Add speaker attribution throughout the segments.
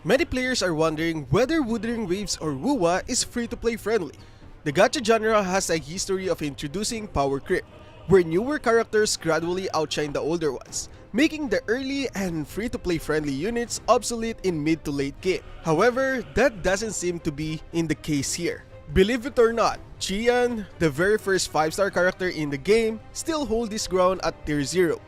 Speaker 1: Many players are wondering whether Wuthering Waves or Wuwa is free-to-play friendly. The gacha genre has a history of introducing power creep, where newer characters gradually outshine the older ones, making the early and free-to-play friendly units obsolete in mid to late game. However, that doesn't seem to be in the case here. Believe it or not, Jian, the very first 5-star character in the game, still holds his ground at tier 0,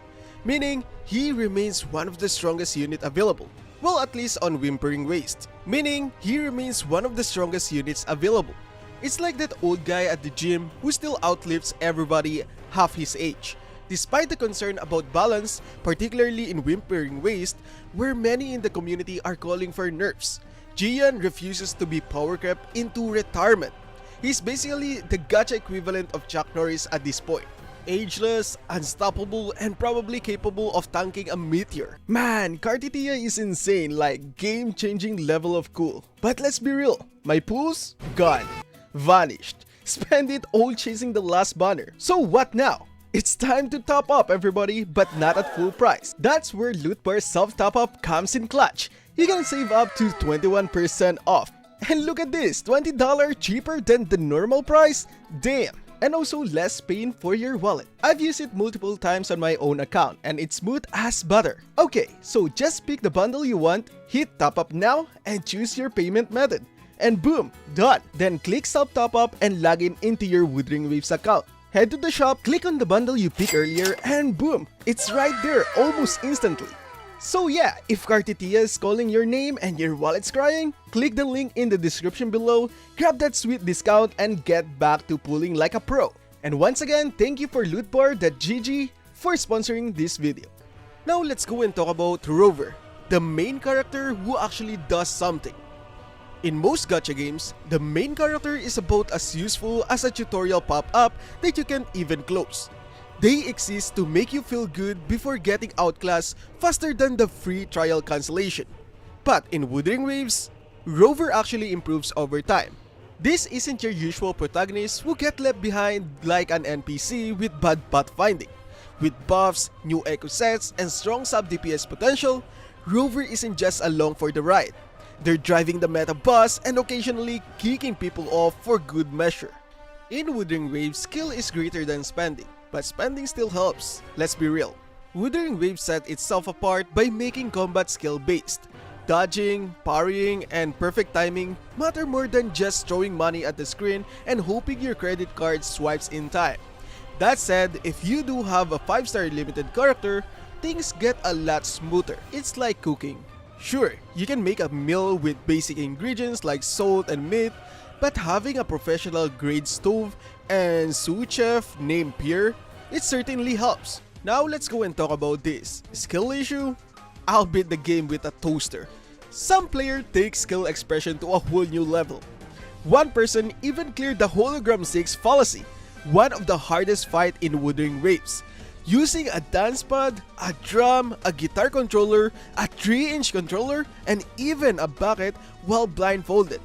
Speaker 1: meaning he remains one of the strongest unit available. Well, at least on Whimpering Waste, meaning he remains one of the strongest units available. It's like that old guy at the gym who still outlifts everybody half his age. Despite the concern about balance, particularly in Whimpering Waste, where many in the community are calling for nerfs, Jian refuses to be power crept into retirement. He's basically the gacha equivalent of Chuck Norris at this point. Ageless, unstoppable, and probably capable of tanking a meteor. Man, Cartitia is insane, like game-changing level of cool. But let's be real, my pools? Gone. Vanished. Spend it all chasing the last banner. So what now? It's time to top up, everybody, but not at full price. That's where Loot Bar self-top up comes in clutch. You can save up to 21% off. And look at this, $20 cheaper than the normal price? Damn! And also less pain for your wallet. I've used it multiple times on my own account and it's smooth as butter. Okay, so just pick the bundle you want, hit top up now, and choose your payment method. And boom, done! Then click self top up and log in into your Wuthering Waves account. Head to the shop, click on the bundle you picked earlier, and boom! It's right there almost instantly. So yeah, if Cartitia is calling your name and your wallet's crying, click the link in the description below, grab that sweet discount, and get back to pulling like a pro. And once again, thank you for lootbar.gg for sponsoring this video. Now let's go and talk about Rover, the main character who actually does something. In most gacha games, the main character is about as useful as a tutorial pop-up that you can't even close. They exist to make you feel good before getting outclassed faster than the free trial cancellation. But in Wuthering Waves, Rover actually improves over time. This isn't your usual protagonist who get left behind like an NPC with bad pathfinding. With buffs, new echo sets, and strong sub-DPS potential, Rover isn't just along for the ride. They're driving the meta bus and occasionally kicking people off for good measure. In Wuthering Waves, skill is greater than spending, but spending still helps, let's be real. Wuthering Waves set itself apart by making combat skill-based. Dodging, parrying, and perfect timing matter more than just throwing money at the screen and hoping your credit card swipes in time. That said, if you do have a 5-star limited character, things get a lot smoother. It's like cooking. Sure, you can make a meal with basic ingredients like salt and meat, but having a professional grade stove and sous chef named Pierre, it certainly helps. Now let's go and talk about this. Skill issue? I'll beat the game with a toaster. Some player takes skill expression to a whole new level. One person even cleared the hologram 6 fallacy, one of the hardest fight in Wuthering Waves, using a dance pad, a drum, a guitar controller, a 3-inch controller, and even a bucket while blindfolded.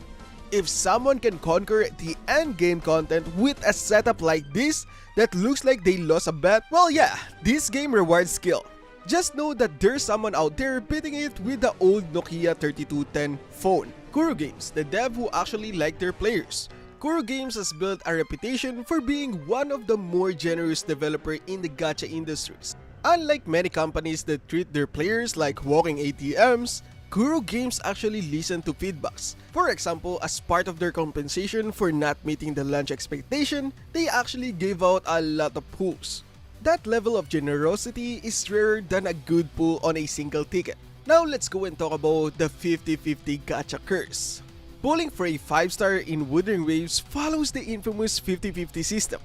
Speaker 1: If someone can conquer the endgame content with a setup like this that looks like they lost a bet, well yeah, this game rewards skill. Just know that there's someone out there beating it with the old Nokia 3210 phone. Kuro Games, the dev who actually like their players. Kuro Games has built a reputation for being one of the more generous developers in the gacha industries. Unlike many companies that treat their players like walking ATMs, Kuro Games actually listen to feedbacks. For example, as part of their compensation for not meeting the launch expectation, they actually gave out a lot of pulls. That level of generosity is rarer than a good pull on a single ticket. Now let's go and talk about the 50-50 gacha curse. Pulling for a 5-star in Wuthering Waves follows the infamous 50-50 system.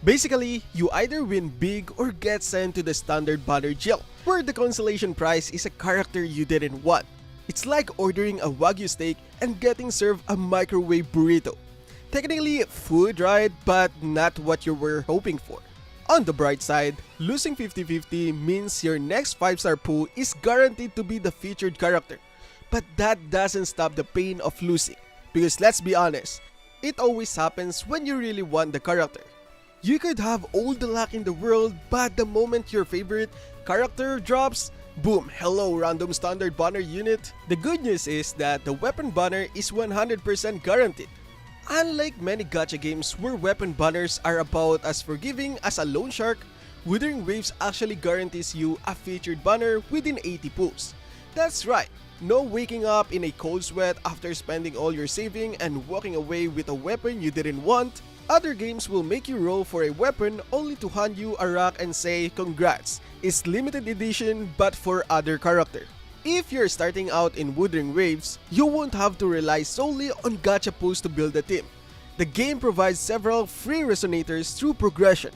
Speaker 1: Basically, you either win big or get sent to the standard banner jail, where the consolation prize is a character you didn't want. It's like ordering a Wagyu steak and getting served a microwave burrito. Technically food, right, but not what you were hoping for. On the bright side, losing 50-50 means your next 5-star pool is guaranteed to be the featured character. But that doesn't stop the pain of losing. Because let's be honest, it always happens when you really want the character. You could have all the luck in the world, but the moment your favorite character drops, Boom! Hello, random standard banner unit! The good news is that the weapon banner is 100% guaranteed. Unlike many gacha games where weapon banners are about as forgiving as a loan shark, Wuthering Waves actually guarantees you a featured banner within 80 pulls. That's right, no waking up in a cold sweat after spending all your saving and walking away with a weapon you didn't want. Other games will make you roll for a weapon only to hand you a rock and say congrats, it's limited edition but for other character. If you're starting out in Wuthering Waves, you won't have to rely solely on gacha pulls to build a team. The game provides several free resonators through progression,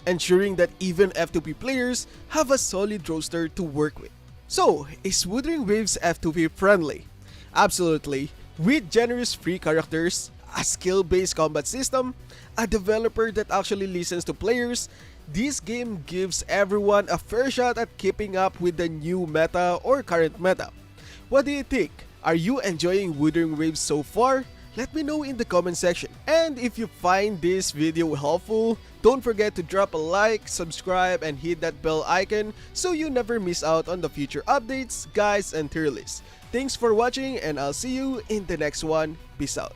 Speaker 1: ensuring that even F2P players have a solid roster to work with. So, is Wuthering Waves F2P friendly? Absolutely. With generous free characters, a skill-based combat system, a developer that actually listens to players, this game gives everyone a fair shot at keeping up with the new meta or current meta. What do you think? Are you enjoying Wuthering Waves so far? Let me know in the comment section. And if you find this video helpful, don't forget to drop a like, subscribe, and hit that bell icon so you never miss out on the future updates, guides, and tier lists. Thanks for watching, and I'll see you in the next one. Peace out.